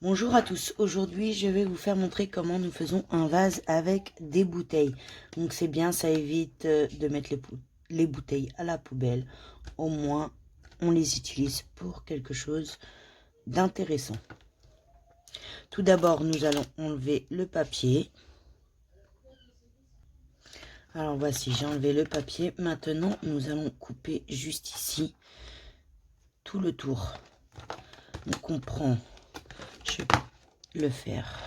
Bonjour à tous, aujourd'hui je vais vous faire montrer comment nous faisons un vase avec des bouteilles. Donc c'est bien, ça évite de mettre les bouteilles à la poubelle. Au moins on les utilise pour quelque chose d'intéressant. Tout d'abord nous allons enlever le papier. Alors voici, j'ai enlevé le papier. Maintenant nous allons couper juste ici tout le tour. Donc on prend, je vais le faire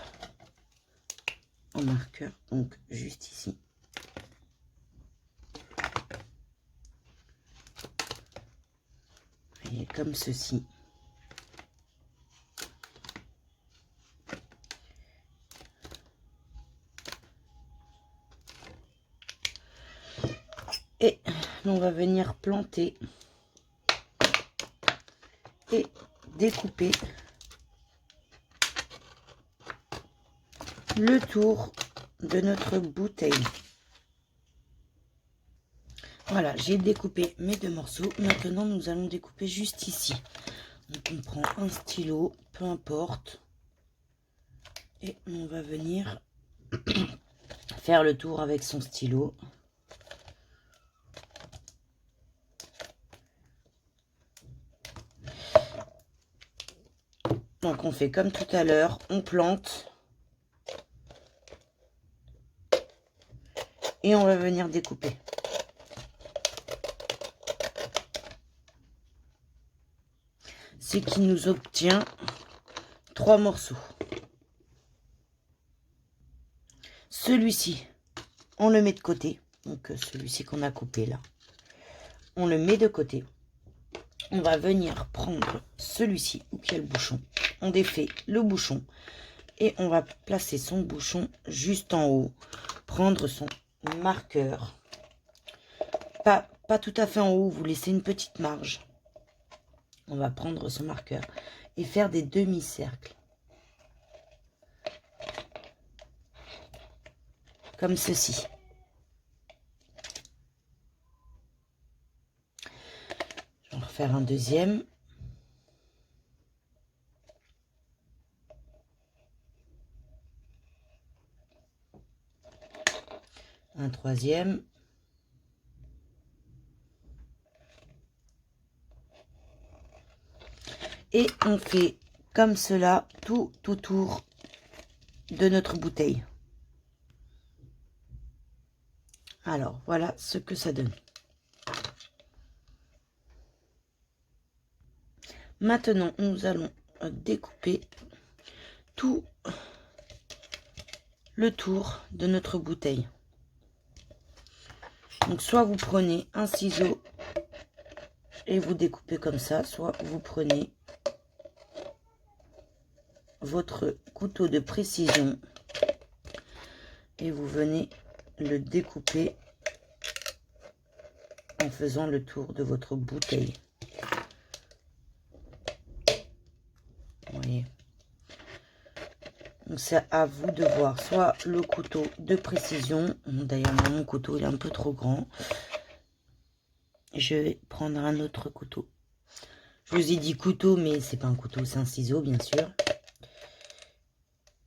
en marqueur, donc juste ici. Voyez, comme ceci. Et on va venir planter et découper le tour de notre bouteille. Voilà, j'ai découpé mes deux morceaux. Maintenant, nous allons découper juste ici. Donc, on prend un stylo, peu importe. Et on va venir faire le tour avec son stylo. Donc, on fait comme tout à l'heure, on plante. Et on va venir découper. Ce qui nous obtient 3 morceaux. Celui-ci, on le met de côté. Donc celui-ci qu'on a coupé là, on le met de côté. On va venir prendre celui-ci où il y a le bouchon. On défait le bouchon et on va placer son bouchon juste en haut. Prendre son marqueur. Pas tout à fait en haut, vous laissez une petite marge. On va prendre son marqueur et faire des demi-cercles. Comme ceci. Je vais en refaire un deuxième. Un troisième. Et on fait comme cela tout autour de notre bouteille. Alors, voilà ce que ça donne. Maintenant, nous allons découper tout le tour de notre bouteille. Donc, soit vous prenez un ciseau et vous découpez comme ça, soit vous prenez votre couteau de précision et vous venez le découper en faisant le tour de votre bouteille. Vous voyez. Donc c'est à vous de voir, soit le couteau de précision, d'ailleurs mon couteau il est un peu trop grand, je vais prendre un autre couteau. Je vous ai dit couteau, mais c'est pas un couteau, c'est un ciseau bien sûr.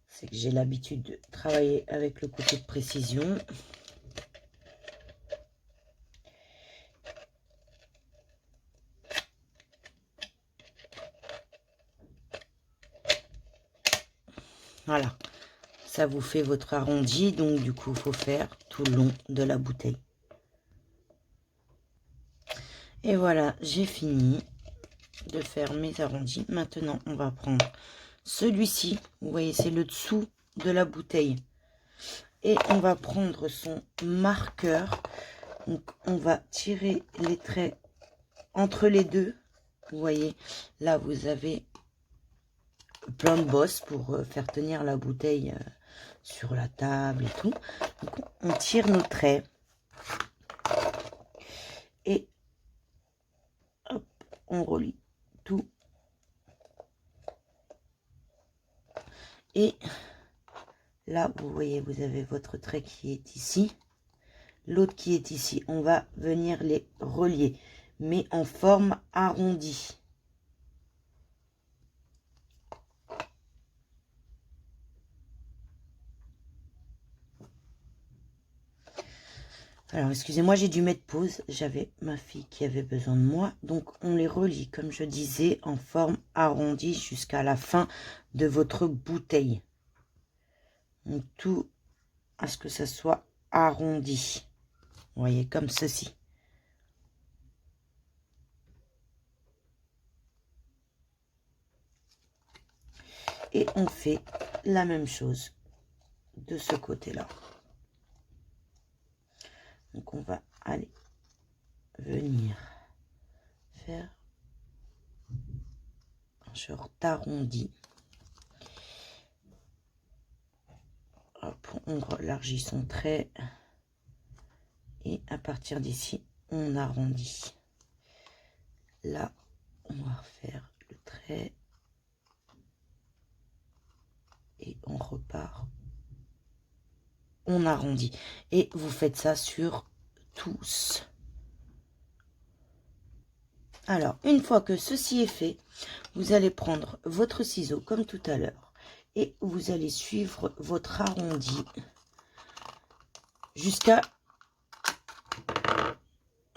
C'est que j'ai l'habitude de travailler avec le couteau de précision. Voilà, ça vous fait votre arrondi, donc du coup il faut faire tout le long de la bouteille. Et voilà, j'ai fini de faire mes arrondis. Maintenant on va prendre celui-ci, vous voyez c'est le dessous de la bouteille. Et on va prendre son marqueur. Donc on va tirer les traits entre les deux. Vous voyez, là vous avez plein de bosses pour faire tenir la bouteille sur la table et tout. Donc on tire nos traits. Et hop, on relie tout. Et là, vous voyez, vous avez votre trait qui est ici. L'autre qui est ici. On va venir les relier, mais en forme arrondie. Alors, excusez-moi, j'ai dû mettre pause. J'avais ma fille qui avait besoin de moi. Donc, on les relie, comme je disais, en forme arrondie jusqu'à la fin de votre bouteille. Donc, tout à ce que ça soit arrondi. Vous voyez, comme ceci. Et on fait la même chose de ce côté-là. Donc, on va aller venir faire un genre d'arrondi. Hop, on élargit son trait. Et à partir d'ici, on arrondit. Là, on va refaire le trait. Et on repart. On arrondit. Et vous faites ça sur tous. Alors, une fois que ceci est fait, vous allez prendre votre ciseau comme tout à l'heure. Et vous allez suivre votre arrondi jusqu'à...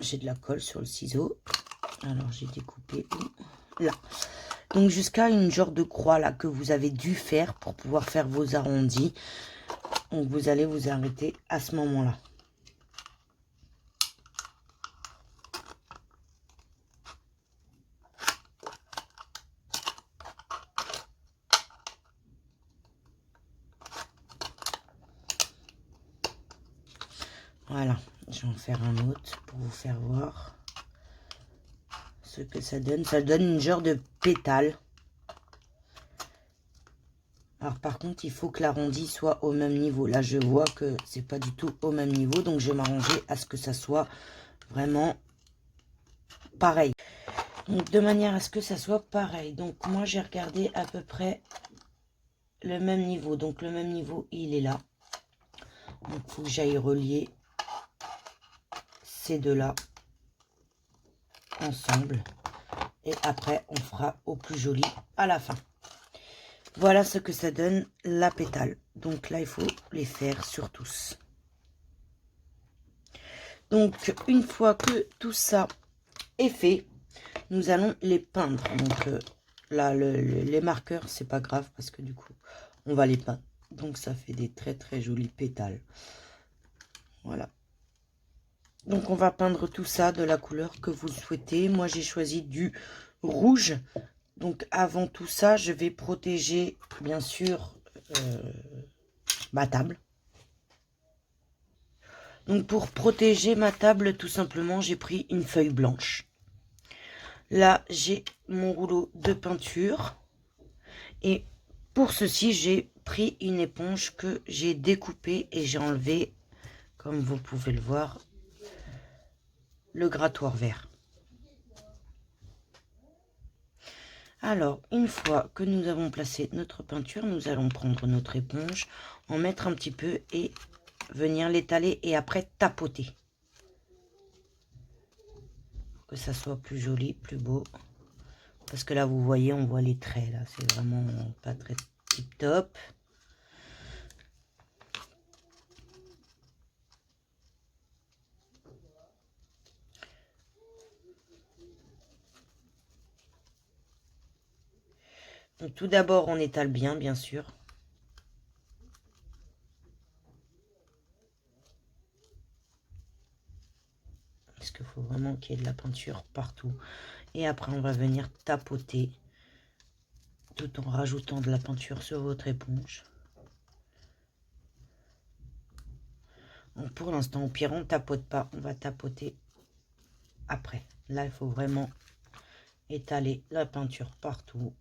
J'ai de la colle sur le ciseau. Alors, j'ai découpé là. Donc, jusqu'à une genre de croix là que vous avez dû faire pour pouvoir faire vos arrondis. Donc, vous allez vous arrêter à ce moment-là. Voilà, je vais en faire un autre pour vous faire voir ce que ça donne. Ça donne une genre de pétale. Alors par contre, il faut que l'arrondi soit au même niveau. Là, je vois que c'est pas du tout au même niveau. Donc, je vais m'arranger à ce que ça soit vraiment pareil. Donc, de manière à ce que ça soit pareil. Donc, moi, j'ai regardé à peu près le même niveau. Donc, le même niveau, il est là. Donc, il faut que j'aille relier ces deux-là ensemble. Et après, on fera au plus joli à la fin. Voilà ce que ça donne la pétale. Donc là, il faut les faire sur tous. Donc, une fois que tout ça est fait, nous allons les peindre. Donc là, les marqueurs, c'est pas grave parce que du coup, on va les peindre. Donc, ça fait des très très jolies pétales. Voilà. Donc, on va peindre tout ça de la couleur que vous souhaitez. Moi, j'ai choisi du rouge. Donc, avant tout ça, je vais protéger, bien sûr, ma table. Donc, pour protéger ma table, tout simplement, j'ai pris une feuille blanche. Là, j'ai mon rouleau de peinture. Et pour ceci, j'ai pris une éponge que j'ai découpée et j'ai enlevé, comme vous pouvez le voir, le grattoir vert. Alors, une fois que nous avons placé notre peinture, nous allons prendre notre éponge, en mettre un petit peu et venir l'étaler et après tapoter. Pour que ça soit plus joli, plus beau. Parce que là, vous voyez, on voit les traits. Là, c'est vraiment pas très tip top. Donc, tout d'abord, on étale bien sûr. Parce qu'il faut vraiment qu'il y ait de la peinture partout. Et après, on va venir tapoter tout en rajoutant de la peinture sur votre éponge. Donc, pour l'instant, au pire, on ne tapote pas. On va tapoter après. Là, il faut vraiment étaler la peinture partout.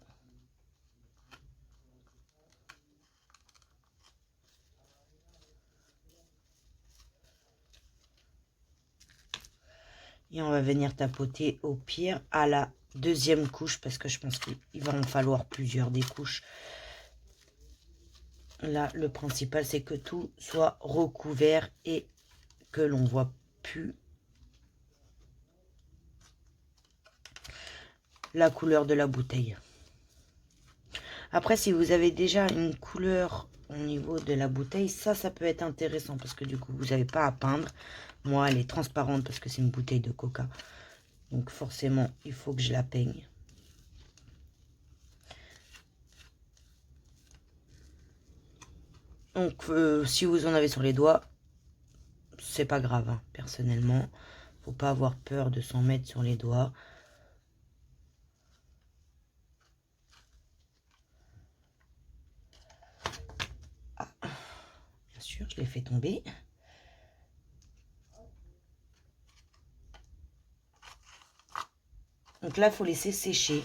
Et on va venir tapoter au pire à la deuxième couche parce que je pense qu'il va en falloir plusieurs des couches. Là, le principal, c'est que tout soit recouvert et que l'on voit plus la couleur de la bouteille. Après, si vous avez déjà une couleur au niveau de la bouteille, ça peut être intéressant parce que du coup, vous n'avez pas à peindre. Moi, elle est transparente parce que c'est une bouteille de coca. Donc forcément, il faut que je la peigne. Donc si vous en avez sur les doigts, c'est pas grave, hein, personnellement. Faut pas avoir peur de s'en mettre sur les doigts. Ah, bien sûr, je l'ai fait tomber. Donc là, il faut laisser sécher.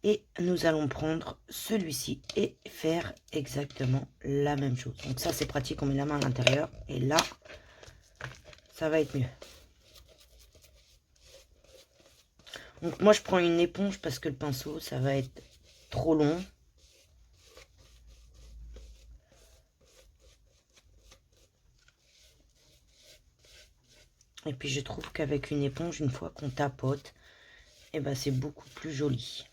Et nous allons prendre celui-ci et faire exactement la même chose. Donc ça, c'est pratique, on met la main à l'intérieur. Et là, ça va être mieux. Donc moi, je prends une éponge parce que le pinceau, ça va être trop long. Et puis, je trouve qu'avec une éponge, une fois qu'on tapote, eh ben, c'est beaucoup plus joli.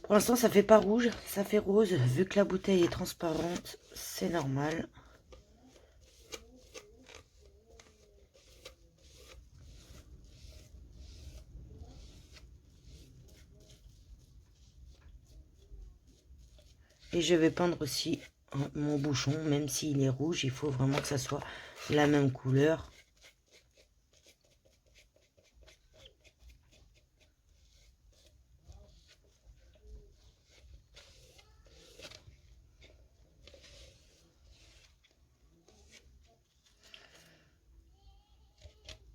Pour l'instant, ça fait pas rouge, ça fait rose. Vu que la bouteille est transparente, c'est normal. Et je vais peindre aussi mon bouchon, même s'il est rouge, il faut vraiment que ça soit la même couleur.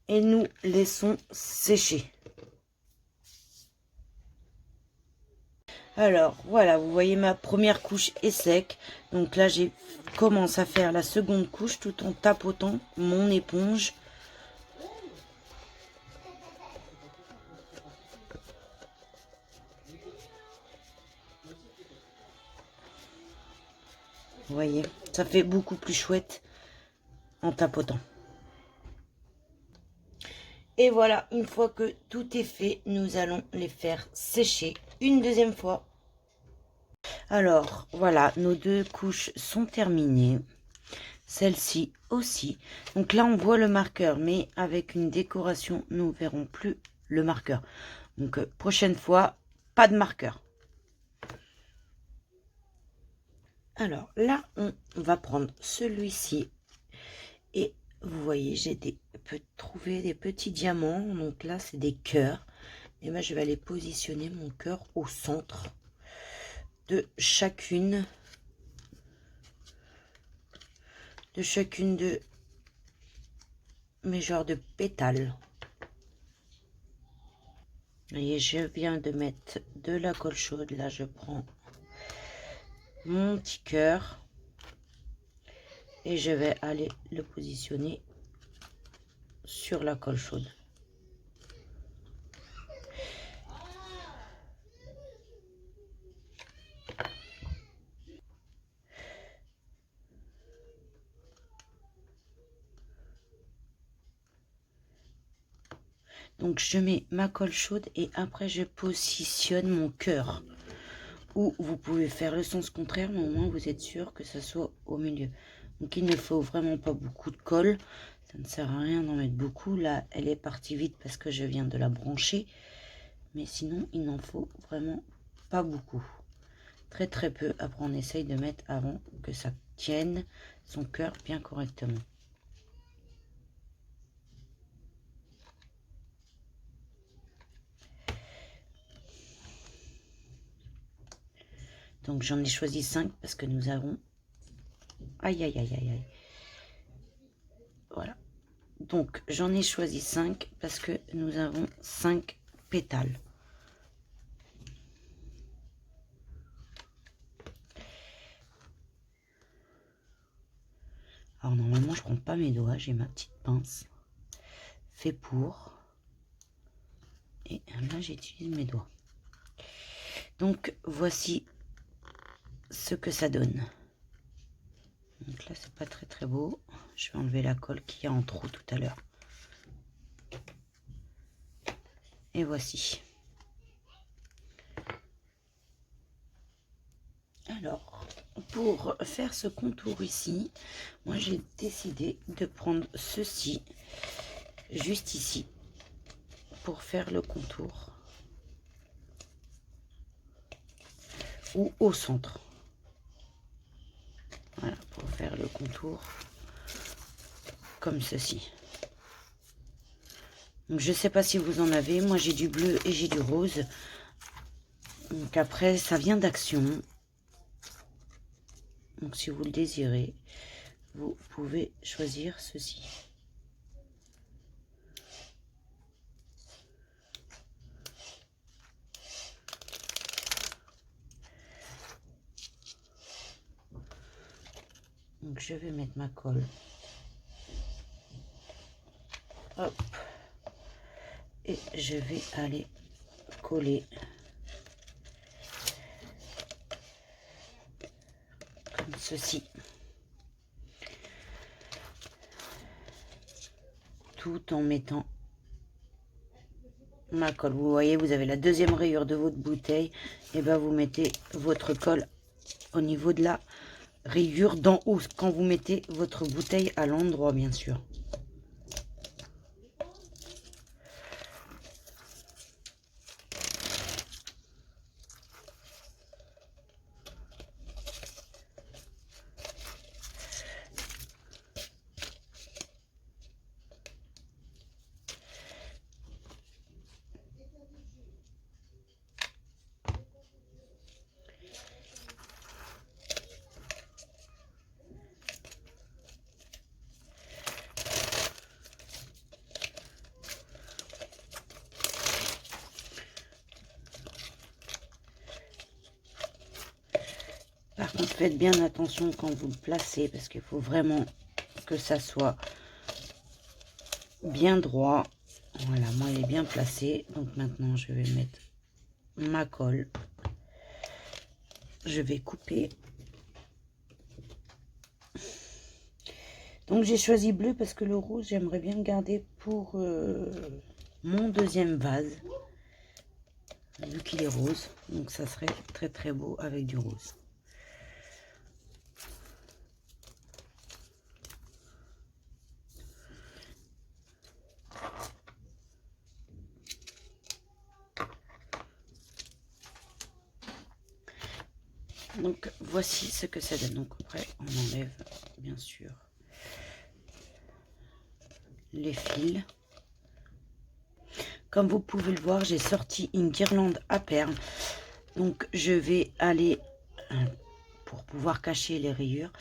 Et nous laissons sécher. Alors voilà, vous voyez ma première couche est sec. Donc là, j'ai commence à faire la seconde couche tout en tapotant mon éponge. Vous voyez, ça fait beaucoup plus chouette en tapotant. Et voilà, une fois que tout est fait, nous allons les faire sécher une deuxième fois. Alors, voilà, nos deux couches sont terminées. Celle-ci aussi. Donc là, on voit le marqueur, mais avec une décoration, nous ne verrons plus le marqueur. Donc, prochaine fois, pas de marqueur. Alors là, on va prendre celui-ci. Et vous voyez, j'ai trouvé des petits diamants. Donc là, c'est des cœurs. Et moi, je vais aller positionner mon cœur au centre de chacune de mes genres de pétales. Vous voyez, je viens de mettre de la colle chaude. Là, je prends mon petit cœur et je vais aller le positionner sur la colle chaude. Donc je mets ma colle chaude et après je positionne mon cœur. Ou vous pouvez faire le sens contraire, mais au moins vous êtes sûr que ça soit au milieu. Donc il ne faut vraiment pas beaucoup de colle. Ça ne sert à rien d'en mettre beaucoup. Là, elle est partie vite parce que je viens de la brancher. Mais sinon, il n'en faut vraiment pas beaucoup. Très très peu. Après, on essaye de mettre avant que ça tienne son cœur bien correctement. Donc j'en ai choisi 5 parce que nous avons... Aïe aïe aïe aïe aïe. Voilà. Donc j'en ai choisi 5 parce que nous avons 5 pétales. Alors normalement je prends pas mes doigts, j'ai ma petite pince fait pour, et là j'utilise mes doigts. Donc voici ce que ça donne. Donc là c'est pas très beau, je vais enlever la colle qu'il y a en trop tout à l'heure. Et voici. Alors, pour faire ce contour ici, moi j'ai décidé de prendre ceci, juste ici, pour faire le contour. Ou au centre. Voilà, pour faire le contour comme ceci. Donc je sais pas si vous en avez, moi j'ai du bleu et j'ai du rose. Donc après ça vient d'Action. Donc si vous le désirez, vous pouvez choisir ceci. Donc je vais mettre ma colle. Hop. Et je vais aller coller comme ceci. Tout en mettant ma colle. Vous voyez, vous avez la deuxième rayure de votre bouteille. Et ben vous mettez votre colle au niveau de la rayure d'en haut. Quand vous mettez votre bouteille à l'endroit, bien sûr. Par contre, faites bien attention quand vous le placez, parce qu'il faut vraiment que ça soit bien droit. Voilà, moi il est bien placé. Donc maintenant, je vais mettre ma colle. Je vais couper. Donc j'ai choisi bleu parce que le rose, j'aimerais bien le garder pour mon deuxième vase. Vu qu'il est rose. Donc ça serait très beau avec du rose. Donc voici ce que ça donne. Donc après on enlève bien sûr les fils. Comme vous pouvez le voir, j'ai sorti une guirlande à perles. Donc je vais aller, pour pouvoir cacher les rayures,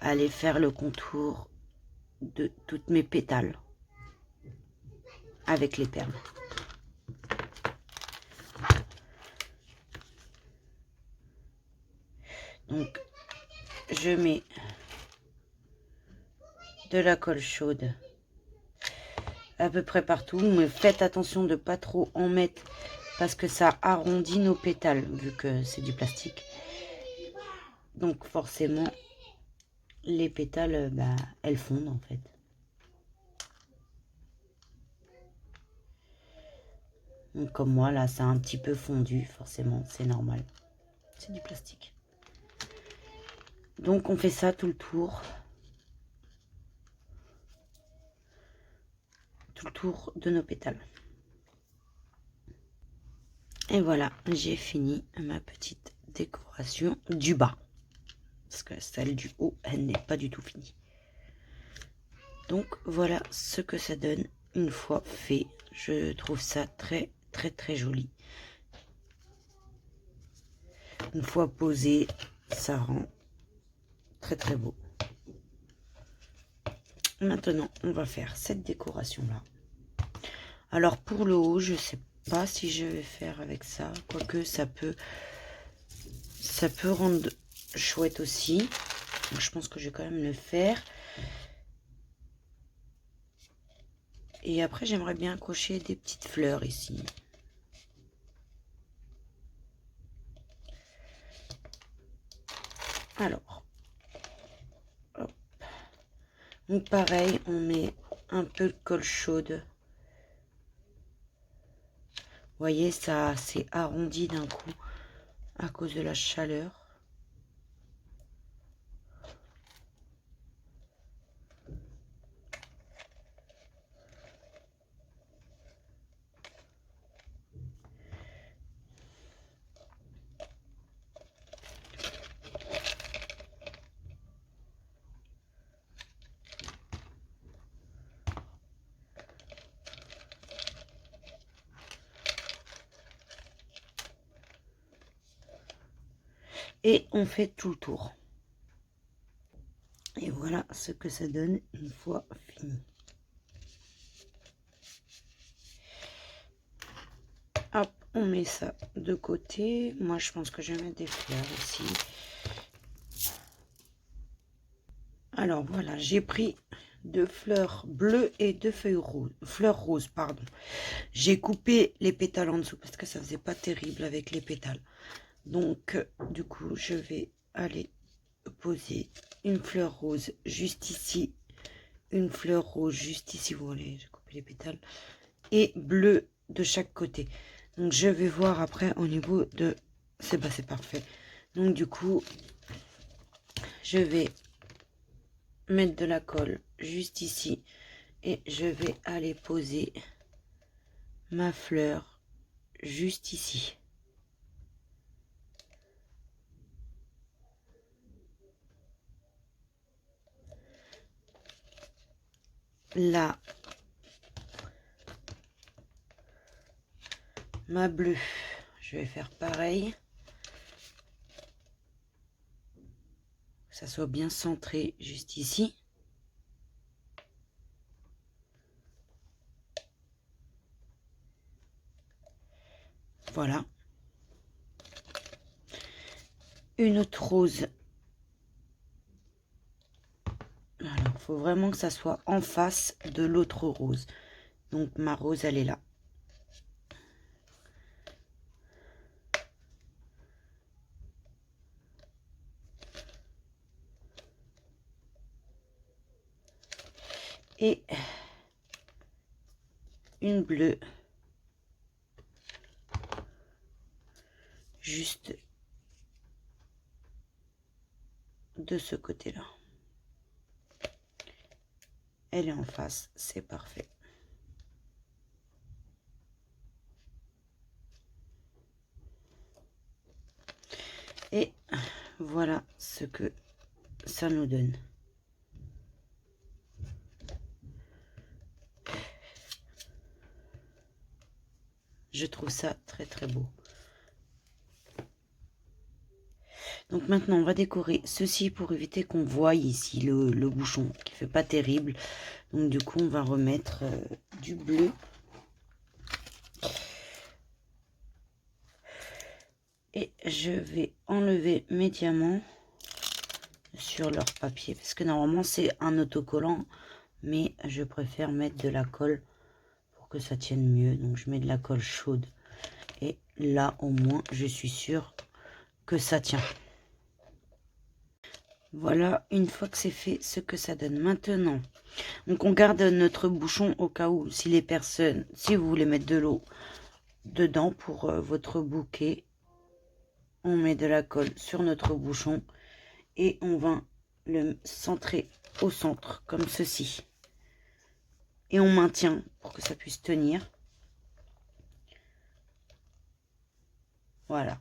aller faire le contour de toutes mes pétales avec les perles. Donc je mets de la colle chaude à peu près partout, mais faites attention de pas trop en mettre parce que ça arrondit nos pétales vu que c'est du plastique. Donc forcément les pétales elles fondent en fait. Donc comme moi là, ça a un petit peu fondu, forcément c'est normal, c'est du plastique. Donc on fait ça tout le tour. Tout le tour de nos pétales. Et voilà, j'ai fini ma petite décoration du bas. Parce que celle du haut, elle n'est pas du tout finie. Donc voilà ce que ça donne une fois fait. Je trouve ça très joli. Une fois posé, ça rend très beau. Maintenant, on va faire cette décoration là. Alors pour le haut, je sais pas si je vais faire avec ça, quoique ça peut rendre chouette aussi. Donc, je pense que je vais quand même le faire. Et après, j'aimerais bien accrocher des petites fleurs ici. Alors, hop. Donc pareil, on met un peu de colle chaude. Vous voyez, ça s'est arrondi d'un coup à cause de la chaleur. Et on fait tout le tour. Et voilà ce que ça donne une fois fini. Hop, on met ça de côté. Moi, je pense que je vais mettre des fleurs ici. Alors, voilà, j'ai pris deux fleurs bleues et deux feuilles roses. Fleurs roses, pardon. J'ai coupé les pétales en dessous parce que ça faisait pas terrible avec les pétales. Donc, du coup, je vais aller poser une fleur rose juste ici. Une fleur rose juste ici. Vous voyez, j'ai coupé les pétales. Et bleu de chaque côté. Donc je vais voir après au niveau de... C'est parfait. Donc du coup, je vais mettre de la colle juste ici. Et je vais aller poser ma fleur juste ici. Là, ma bleue, je vais faire pareil. Que ça soit bien centré juste ici. Voilà. Une autre rose. Alors, il faut vraiment que ça soit en face de l'autre rose. Donc, ma rose, elle est là. Et une bleue. Juste de ce côté-là. Elle est en face, c'est parfait. Et voilà ce que ça nous donne. Je trouve ça très très beau. Donc maintenant, on va décorer ceci pour éviter qu'on voie ici le bouchon qui fait pas terrible. Donc du coup, on va remettre du bleu. Et je vais enlever mes diamants sur leur papier. Parce que normalement, c'est un autocollant. Mais je préfère mettre de la colle pour que ça tienne mieux. Donc je mets de la colle chaude. Et là, au moins, je suis sûre que ça tient. Voilà, une fois que c'est fait, ce que ça donne. Maintenant, donc on garde notre bouchon au cas où, si vous voulez mettre de l'eau dedans pour votre bouquet, on met de la colle sur notre bouchon et on va le centrer au centre, comme ceci. Et on maintient pour que ça puisse tenir. Voilà.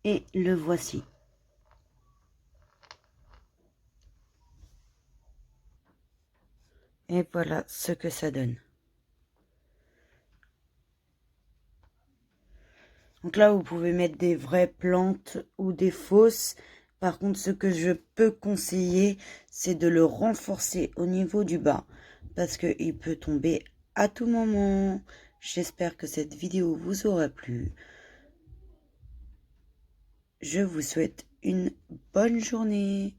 Et le voici. Et voilà ce que ça donne. Donc là, vous pouvez mettre des vraies plantes ou des fausses. Par contre, ce que je peux conseiller, c'est de le renforcer au niveau du bas. Parce qu'il peut tomber à tout moment. J'espère que cette vidéo vous aura plu. je vous souhaite une bonne journée.